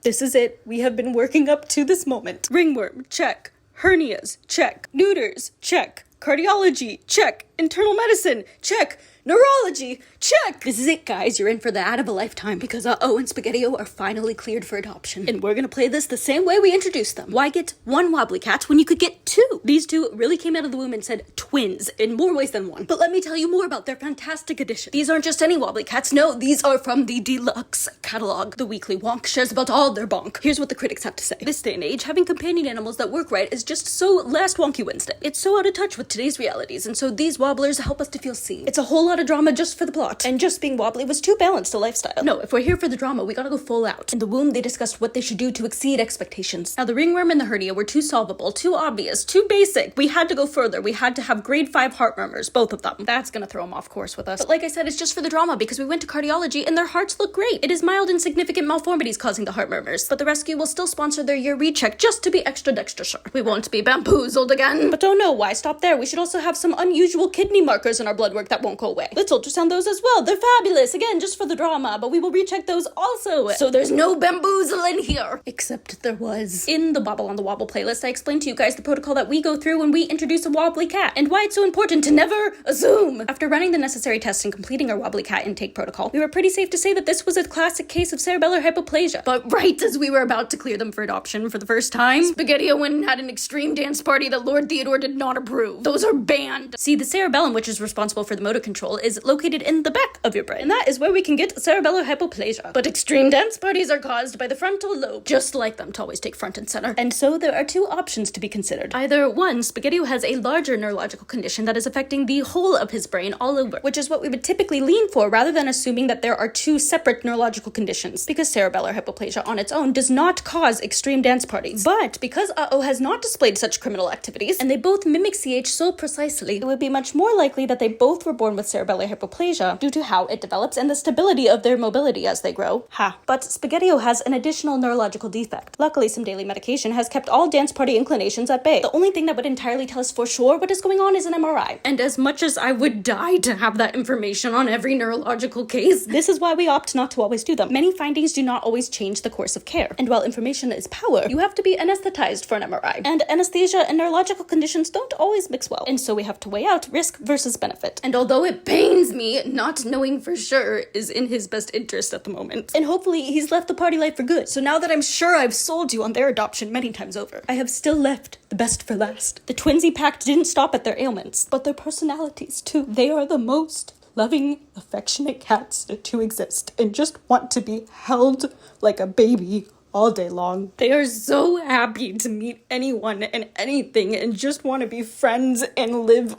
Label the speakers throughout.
Speaker 1: This is it. We have been working up to this moment. Ringworm, check. Hernias, check. Neuters, check. Cardiology, check. Internal medicine, check. Neurology, check! This is it, guys. You're in for the ad of a lifetime because Uh Oh and Spaghettio are finally cleared for adoption. And we're gonna play this the same way we introduced them. Why get one wobbly cat when you could get two? These two really came out of the womb and said twins in more ways than one. But let me tell you more about their fantastic addition. These aren't just any wobbly cats. No, these are from the deluxe catalog. The Weekly Wonk shares about all their bonk. Here's what the critics have to say. This day and age, having companion animals that work right is just so last Wonky Wednesday. It's so out of touch with today's realities, and so these wobblers help us to feel seen. It's a whole lot of drama just for the plot, and just being wobbly was too balanced a lifestyle. No, if we're here for the drama, we gotta go full out. In the womb, they discussed what they should do to exceed expectations. Now, the ringworm and the hernia were too solvable, too obvious, too basic. We had to go further. We had to have grade 5 heart murmurs, both of them. That's gonna throw them off course with us. But like I said, it's just for the drama because we went to cardiology and their hearts look great. It is mild and significant malformities causing the heart murmurs, but the rescue will still sponsor their year recheck just to be extra sure. We won't be bamboozled again. But don't know why stop there. We should also have some unusual kidney markers in our blood work that won't go away. Let's ultrasound those as well. They're fabulous, again, just for the drama, but we will recheck those also. So there's no bamboozle in here. Except there was. In the Bobble on the Wobble playlist, I explained to you guys the protocol that we go through when we introduce a wobbly cat, and why it's so important to never assume. After running the necessary tests and completing our wobbly cat intake protocol, we were pretty safe to say that this was a classic case of cerebellar hypoplasia. But right as we were about to clear them for adoption for the first time, Spaghettio went and had an extreme dance party that Lord Theodore did not approve. Those are banned. See, the cerebellum, which is responsible for the motor control, is located in the back of your brain, and that is where we can get cerebellar hypoplasia. But extreme dance parties are caused by the frontal lobe, just like them to always take front and center. And so there are two options to be considered. Either one, Spaghettio has a larger neurological condition that is affecting the whole of his brain all over, which is what we would typically lean for rather than assuming that there are two separate neurological conditions, because cerebellar hypoplasia on its own does not cause extreme dance parties. But because Uh Oh has not displayed such criminal activities, and they both mimic CH so precisely, it would be much more likely that they both were born with cerebellar hypoplasia due to how it develops and the stability of their mobility as they grow. But Spaghettio has an additional neurological defect. Luckily, some daily medication has kept all dance party inclinations at bay. The only thing that would entirely tell us for sure what is going on is an MRI. And as much as I would die to have that information on every neurological case, this is why we opt not to always do them. Many findings do not always change the course of care. And while information is power, you have to be anesthetized for an MRI. And anesthesia and neurological conditions don't always mix well. And so we have to weigh out risk versus benefit. And although it pains me, not knowing for sure is in his best interest at the moment. And hopefully he's left the party life for good. So now that I'm sure I've sold you on their adoption many times over, I have still left the best for last. The twinsy pack didn't stop at their ailments, but their personalities too. They are the most loving, affectionate cats to exist and just want to be held like a baby all day long. They are so happy to meet anyone and anything and just want to be friends and live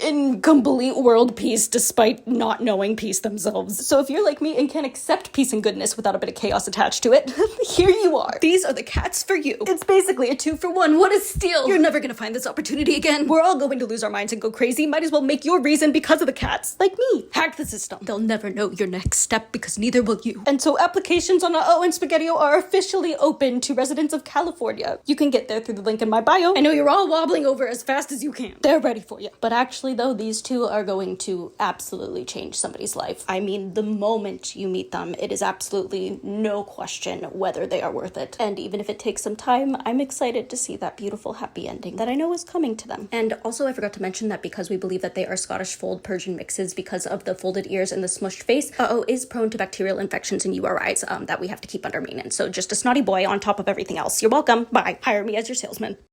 Speaker 1: in complete world peace despite not knowing peace themselves. So if you're like me and can't accept peace and goodness without a bit of chaos attached to it, here you are. These are the cats for you. It's basically a 2-for-1. What a steal. You're never gonna find this opportunity again. We're all going to lose our minds and go crazy. Might as well make your reason because of the cats. Like me. Hack the system. They'll never know your next step because neither will you. And so applications on Uh Oh and Spaghettio are officially open to residents of California. You can get there through the link in my bio. I know you're all wobbling over as fast as you can. They're ready for you. But actually, though, these two are going to absolutely change somebody's life. I mean, the moment you meet them, it is absolutely no question whether they are worth it. And even if it takes some time, I'm excited to see that beautiful happy ending that I know is coming to them. And also, I forgot to mention that because we believe that they are Scottish Fold Persian mixes because of the folded ears and the smushed face, Uh Oh is prone to bacterial infections and URIs that we have to keep under maintenance. So just a snotty boy on top of everything else. You're welcome. Bye. Hire me as your salesman.